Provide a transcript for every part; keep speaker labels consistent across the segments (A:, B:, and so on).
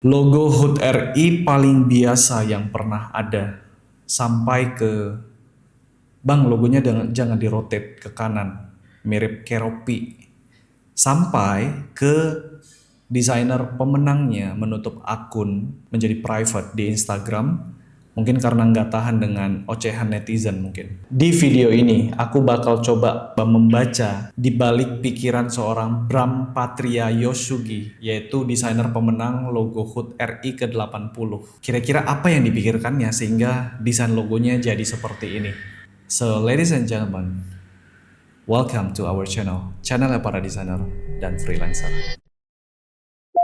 A: Logo HUT RI paling biasa yang pernah ada sampai ke bang logonya jangan di-rotate ke kanan mirip Keropi sampai ke desainer pemenangnya menutup akun menjadi private di Instagram mungkin karena nggak tahan dengan ocehan netizen mungkin. Di video ini aku bakal coba membaca di balik pikiran seorang Bram Patria Yosugi yaitu desainer pemenang logo HUT RI ke-80. Kira-kira apa yang dipikirkannya sehingga desain logonya jadi seperti ini. So ladies and gentlemen, welcome to our channel para desainer dan freelancer.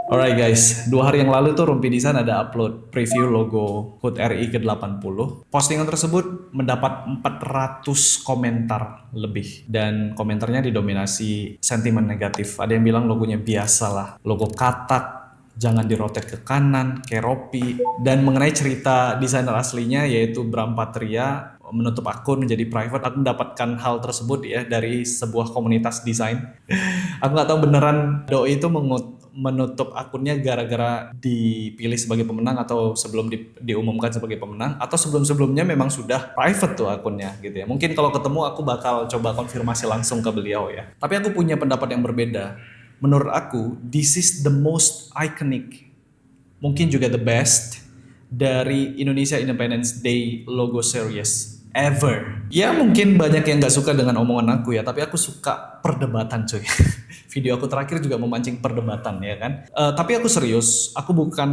A: Alright guys, 2 hari yang lalu tuh Rumpi Desain ada upload preview logo HUT RI ke-80. Postingan tersebut mendapat 400 komentar lebih. Dan komentarnya didominasi sentimen negatif. Ada yang bilang logonya biasa lah, logo katak, jangan di-rotate ke kanan, Keropi. Dan mengenai cerita desainer aslinya yaitu Bram Patria, menutup akun menjadi private, aku mendapatkan hal tersebut ya dari sebuah komunitas desain. Aku nggak tahu beneran doi itu menutup akunnya gara-gara dipilih sebagai pemenang atau sebelum diumumkan sebagai pemenang atau sebelum-sebelumnya memang sudah private tuh akunnya gitu ya. Mungkin kalau ketemu aku bakal coba konfirmasi langsung ke beliau ya. Tapi aku punya pendapat yang berbeda. Menurut aku, this is the most iconic, mungkin juga the best dari Indonesia Independence Day logo series ever. Ya mungkin banyak yang gak suka dengan omongan aku ya, tapi aku suka perdebatan cuy. Video aku terakhir juga memancing perdebatan ya kan. Tapi aku serius, aku bukan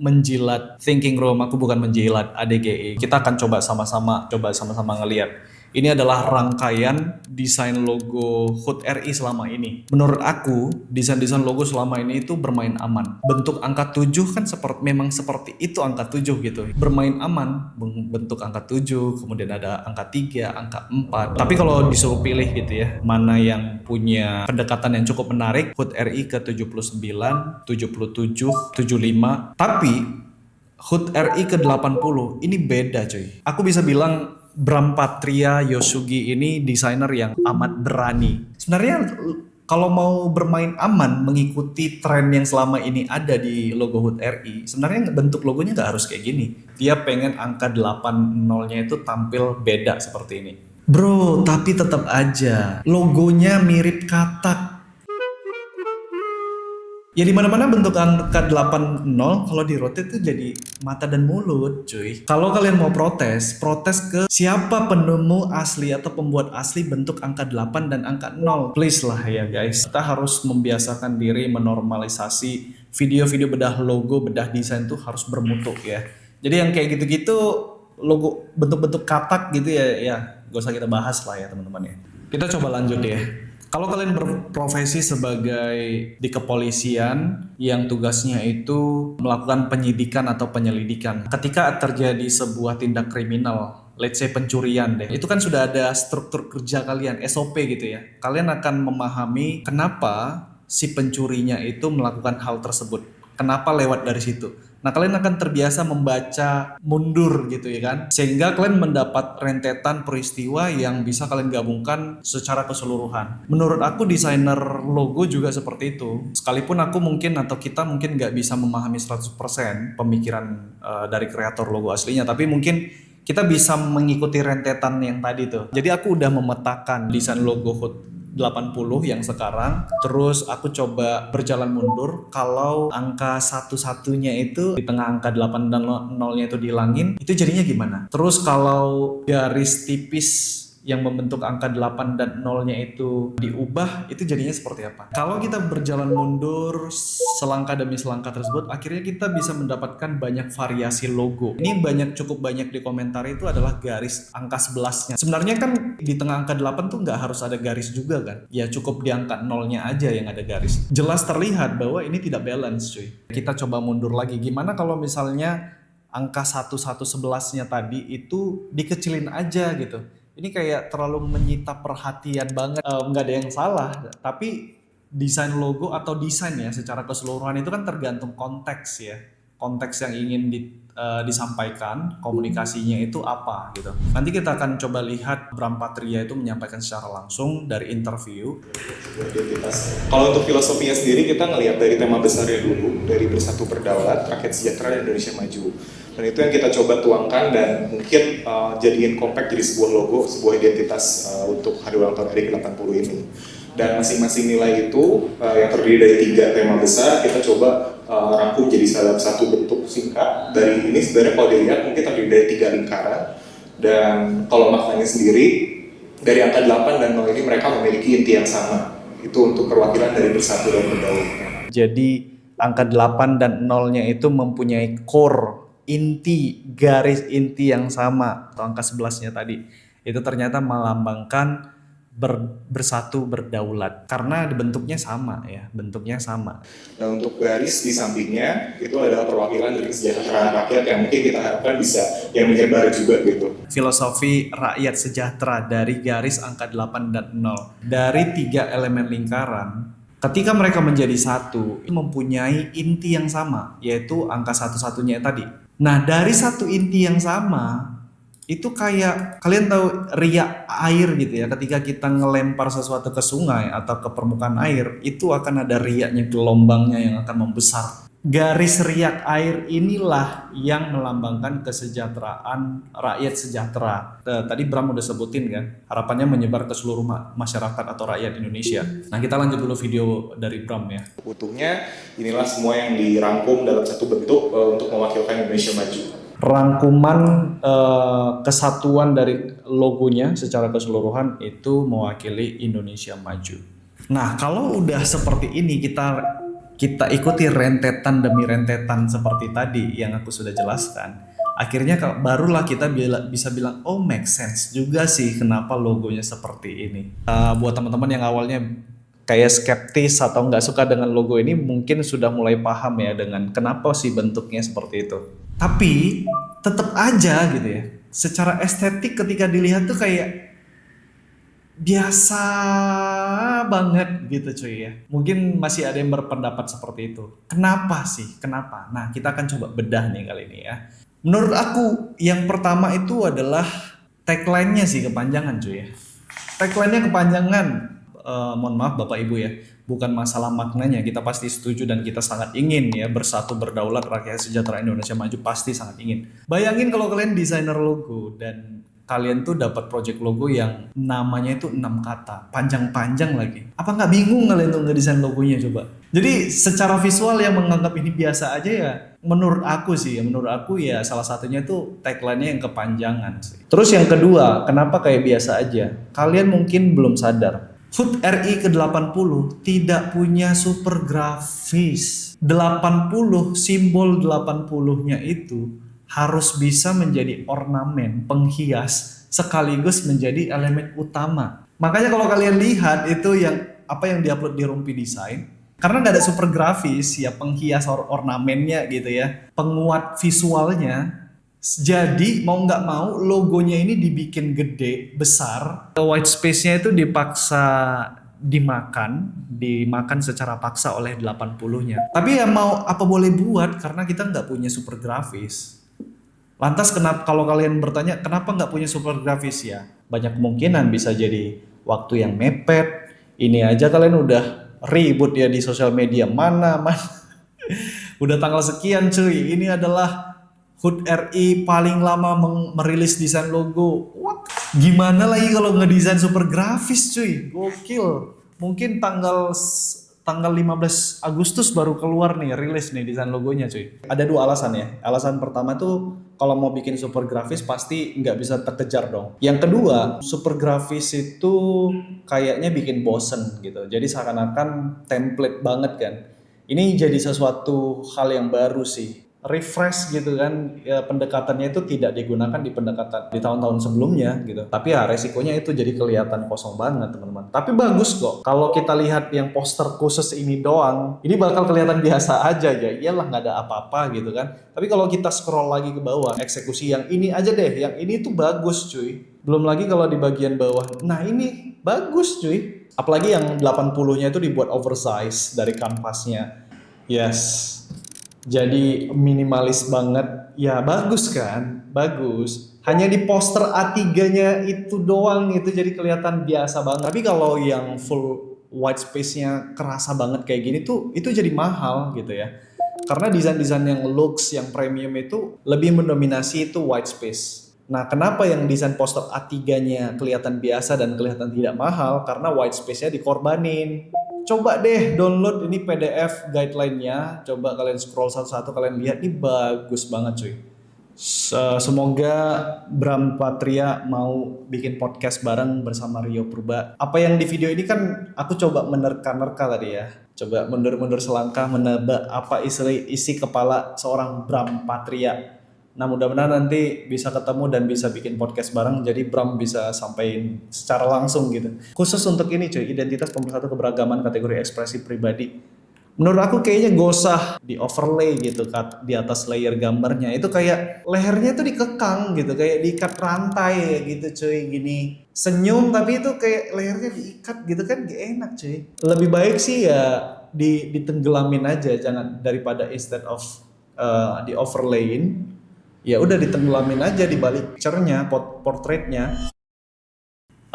A: menjilat thinking room, aku bukan menjilat ADGE. Kita akan coba sama-sama ngelihat. Ini adalah rangkaian desain logo HUT RI selama ini. Menurut aku, desain-desain logo selama ini itu bermain aman. Bentuk angka 7 kan memang seperti itu angka 7 gitu. Bermain aman, bentuk angka 7, kemudian ada angka 3, angka 4. Tapi kalau disuruh pilih gitu ya, mana yang punya pendekatan yang cukup menarik, HUT RI ke 79, 77, 75. Tapi HUT RI ke 80 ini beda cuy. Aku bisa bilang Bram Patria Yosugi ini desainer yang amat berani. Sebenarnya kalau mau bermain aman mengikuti tren yang selama ini ada di logo HUT RI, sebenarnya bentuk logonya nggak harus kayak gini. Dia pengen angka 80-nya itu tampil beda seperti ini. Bro, tapi tetap aja logonya mirip katak. Ya di mana-mana bentuk angka 80 kalau di rotate tuh jadi mata dan mulut, cuy. Kalau kalian mau protes, protes ke siapa penemu asli atau pembuat asli bentuk angka 8 dan angka 0. Please lah ya guys. Kita harus membiasakan diri menormalisasi video-video bedah logo, bedah desain tuh harus bermutu ya. Jadi yang kayak gitu-gitu logo bentuk-bentuk katak gitu ya gak usah kita bahas lah ya teman-teman ya. Kita coba lanjut ya. Kalau kalian berprofesi sebagai di kepolisian yang tugasnya itu melakukan penyidikan atau penyelidikan, ketika terjadi sebuah tindak kriminal, let's say pencurian deh, itu kan sudah ada struktur kerja kalian, SOP gitu ya. Kalian akan memahami kenapa si pencurinya itu melakukan hal tersebut, kenapa lewat dari situ. Nah, kalian akan terbiasa membaca mundur gitu ya kan. Sehingga kalian mendapat rentetan peristiwa yang bisa kalian gabungkan secara keseluruhan. Menurut aku desainer logo juga seperti itu. Sekalipun aku mungkin atau kita mungkin nggak bisa memahami 100% pemikiran dari kreator logo aslinya. Tapi mungkin kita bisa mengikuti rentetan yang tadi tuh. Jadi aku udah memetakan desain logo HUT 80 yang sekarang, terus aku coba berjalan mundur. Kalau angka satu-satunya itu di tengah angka 8 dan 0-nya itu dihilangin, itu jadinya gimana? Terus kalau garis tipis yang membentuk angka 8 dan 0-nya itu diubah, itu jadinya seperti apa? Kalau kita berjalan mundur selangkah demi selangkah tersebut, akhirnya kita bisa mendapatkan banyak variasi logo. Ini cukup banyak di komentar itu adalah garis angka 11-nya. Sebenarnya kan di tengah angka 8 tuh nggak harus ada garis juga kan? Ya cukup di angka 0-nya aja yang ada garis. Jelas terlihat bahwa ini tidak balance cuy. Kita coba mundur lagi. Gimana kalau misalnya angka 1111-nya tadi itu dikecilin aja gitu? Ini kayak terlalu menyita perhatian banget. Nggak ada yang salah, tapi desain logo atau desain ya secara keseluruhan itu kan tergantung konteks ya. konteks yang ingin disampaikan, komunikasinya itu apa gitu. Nanti kita akan coba lihat Bram Patria itu menyampaikan secara langsung dari interview.
B: Identitas. Kalau untuk filosofinya sendiri kita ngelihat dari tema besarnya dulu, dari bersatu berdaulat, rakyat sejahtera dan Indonesia maju. Dan itu yang kita coba tuangkan dan mungkin jadiin compact jadi sebuah logo, sebuah identitas untuk hari ulang tahun RI ke-80 ini. Dan masing-masing nilai itu yang terdiri dari 3 tema besar kita coba rangkum jadi dalam satu bentuk singkat. Dari ini sebenarnya kalau dilihat mungkin terdiri dari 3 lingkaran. Dan kalau maknanya sendiri dari angka 8 dan 0 ini mereka memiliki inti yang sama. Itu untuk perwakilan dari bersatu dan berdaulat.
A: Jadi angka 8 dan 0-nya itu mempunyai core, inti, garis inti yang sama. Atau angka 11-nya tadi. Itu ternyata melambangkan bersatu berdaulat. Karena bentuknya sama ya, bentuknya sama.
B: Nah untuk garis di sampingnya itu adalah perwakilan dari kesejahteraan rakyat yang mungkin kita harapkan bisa yang menyebar juga gitu.
A: Filosofi rakyat sejahtera dari garis angka 8 dan 0. Dari 3 elemen lingkaran, ketika mereka menjadi satu, mempunyai inti yang sama, yaitu angka satu-satunya tadi. Nah, dari satu inti yang sama, itu kayak kalian tahu riak air gitu ya, ketika kita ngelempar sesuatu ke sungai atau ke permukaan air, itu akan ada riaknya, gelombangnya yang akan membesar. Garis riak air inilah yang melambangkan kesejahteraan rakyat sejahtera. Tadi Bram udah sebutin kan, harapannya menyebar ke seluruh masyarakat atau rakyat Indonesia. Nah, kita lanjut dulu video dari Bram ya.
B: Utuhnya inilah semua yang dirangkum dalam satu bentuk untuk mewakilkan Indonesia maju.
A: Rangkuman kesatuan dari logonya secara keseluruhan itu mewakili Indonesia maju. Nah, kalau udah seperti ini kita ikuti rentetan demi rentetan seperti tadi yang aku sudah jelaskan, akhirnya barulah kita bisa bilang oh make sense juga sih kenapa logonya seperti ini. Buat teman-teman yang awalnya kayak skeptis atau nggak suka dengan logo ini mungkin sudah mulai paham ya dengan kenapa sih bentuknya seperti itu. Tapi tetap aja gitu ya, secara estetik ketika dilihat tuh kayak biasa banget gitu cuy ya. Mungkin masih ada yang berpendapat seperti itu. Kenapa sih? Kenapa? Nah, kita akan coba bedah nih kali ini ya. Menurut aku yang pertama itu adalah tagline-nya sih kepanjangan cuy ya. Tagline-nya kepanjangan. Mohon maaf Bapak Ibu ya. Bukan masalah maknanya, kita pasti setuju dan kita sangat ingin ya bersatu berdaulat rakyat sejahtera Indonesia maju, pasti sangat ingin. Bayangin kalau kalian desainer logo dan kalian tuh dapat project logo yang namanya itu 6 kata, panjang-panjang lagi. Apa nggak bingung kalian tuh ngedesain logonya coba? Jadi secara visual yang menganggap ini biasa aja ya, menurut aku ya salah satunya tuh tagline-nya yang kepanjangan sih. Terus yang kedua, kenapa kayak biasa aja? Kalian mungkin belum sadar. HUT RI ke-80 tidak punya super grafis. 80, simbol 80-nya itu harus bisa menjadi ornamen, penghias, sekaligus menjadi elemen utama. Makanya kalau kalian lihat itu yang diupload di Rumpi Desain, karena nggak ada super grafis ya, penghias ornamennya gitu ya, penguat visualnya. Jadi mau nggak mau logonya ini dibikin gede, besar. White space-nya itu dipaksa dimakan secara paksa oleh 80-nya. Tapi ya mau apa boleh buat karena kita nggak punya super grafis. Lantas kalau kalian bertanya kenapa nggak punya super grafis ya? Banyak kemungkinan bisa jadi waktu yang mepet. Ini aja kalian udah ribut ya di sosial media mana. Udah tanggal sekian cuy, ini adalah HUT RI paling lama merilis desain logo. What? Gimana lagi kalau ngedesain super grafis cuy? Gokil. Mungkin tanggal 15 Agustus baru keluar nih, rilis nih desain logonya cuy. Ada 2 alasan ya. Alasan pertama tuh kalau mau bikin super grafis pasti nggak bisa terkejar dong. Yang kedua, super grafis itu kayaknya bikin bosen gitu. Jadi seakan-akan template banget kan. Ini jadi sesuatu hal yang baru sih. Refresh gitu kan ya, pendekatannya itu tidak digunakan di tahun-tahun sebelumnya gitu. Tapi ya resikonya itu jadi kelihatan kosong banget teman-teman. Tapi bagus kok. Kalau kita lihat yang poster khusus ini doang, ini bakal kelihatan biasa aja ya. Iyalah nggak ada apa-apa gitu kan. Tapi kalau kita scroll lagi ke bawah, eksekusi yang ini aja deh, yang ini tuh bagus cuy. Belum lagi kalau di bagian bawah. Nah ini bagus cuy. Apalagi yang 80-nya itu dibuat oversize dari kanvasnya. Yes. Jadi minimalis banget. Ya bagus kan? Bagus. Hanya di poster A3-nya itu doang itu jadi kelihatan biasa banget. Tapi kalau yang full white space-nya kerasa banget kayak gini tuh itu jadi mahal gitu ya. Karena desain-desain yang lux, yang premium itu lebih mendominasi itu white space. Nah, kenapa yang desain poster A3-nya kelihatan biasa dan kelihatan tidak mahal? Karena white space-nya dikorbanin. Coba deh download ini PDF guideline-nya, coba kalian scroll satu-satu, kalian lihat ini bagus banget cuy. Semoga Bram Patria mau bikin podcast bareng bersama Rio Purba. Apa yang di video ini kan aku coba menerka-nerka tadi ya. Coba mundur-mundur selangkah menebak apa isi kepala seorang Bram Patria. Nah mudah-mudahan nanti bisa ketemu dan bisa bikin podcast bareng. Jadi Bram bisa sampaikan secara langsung gitu. Khusus untuk ini cuy, identitas pemersatu keberagaman kategori ekspresi pribadi. Menurut aku kayaknya gak usah di overlay gitu di atas layer gambarnya. Itu kayak lehernya itu dikekang gitu, kayak diikat rantai gitu cuy gini. Senyum tapi itu kayak lehernya diikat gitu kan gak enak cuy. Lebih baik sih ya ditenggelamin aja, jangan daripada instead of di overlayin. Ya udah ditenggelamin aja di balik picture-nya, portraitnya.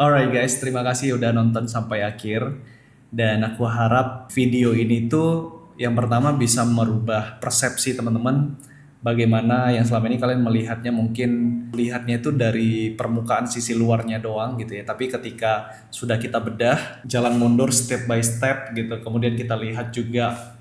A: Alright guys, terima kasih udah nonton sampai akhir. Dan aku harap video ini tuh yang pertama bisa merubah persepsi teman-teman. Bagaimana yang selama ini kalian melihatnya mungkin lihatnya itu dari permukaan sisi luarnya doang gitu ya. Tapi ketika sudah kita bedah, jalan mundur step by step gitu. Kemudian kita lihat juga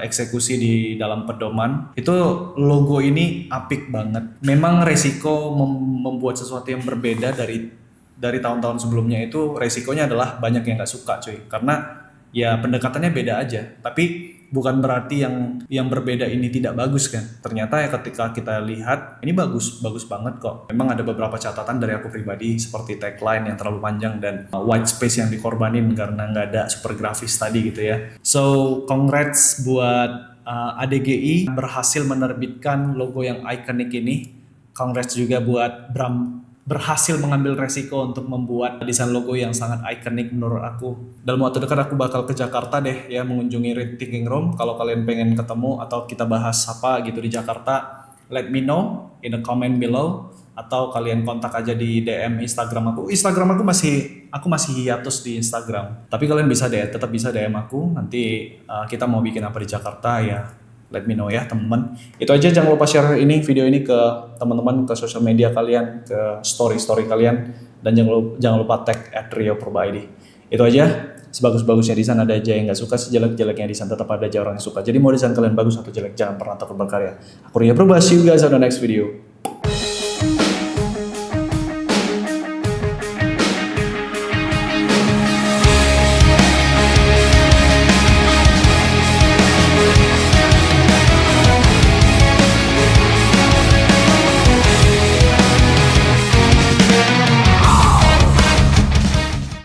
A: eksekusi di dalam pedoman itu logo ini apik banget. Memang resiko membuat sesuatu yang berbeda dari tahun-tahun sebelumnya itu resikonya adalah banyak yang nggak suka cuy, karena ya pendekatannya beda aja. Tapi bukan berarti yang berbeda ini tidak bagus kan. Ternyata ya ketika kita lihat ini bagus banget kok. Memang ada beberapa catatan dari aku pribadi seperti tagline yang terlalu panjang dan white space yang dikorbanin karena nggak ada super grafis tadi gitu ya. So congrats buat ADGI berhasil menerbitkan logo yang ikonik ini. Congrats juga buat Bram berhasil mengambil resiko untuk membuat desain logo yang sangat ikonik menurut aku. Dalam waktu dekat aku bakal ke Jakarta deh ya, mengunjungi Red Thinking Room. Kalau kalian pengen ketemu atau kita bahas apa gitu di Jakarta, let me know in the comment below, atau kalian kontak aja di DM Instagram aku. Instagram aku masih hiatus di Instagram. Tapi kalian bisa tetap bisa DM aku. Nanti kita mau bikin apa di Jakarta ya. Let me know ya teman-teman. Itu aja, jangan lupa share video ini ke teman-teman, ke sosial media kalian, ke story kalian, dan jangan lupa tag @rio_purba_id. Itu aja. Sebagus-bagusnya desain ada aja yang nggak suka, sejelek-jeleknya desain tetap ada aja orang yang suka. Jadi mau desain kalian bagus atau jelek, jangan pernah takut berkarya. Aku Rio Purba, see you guys on the next video.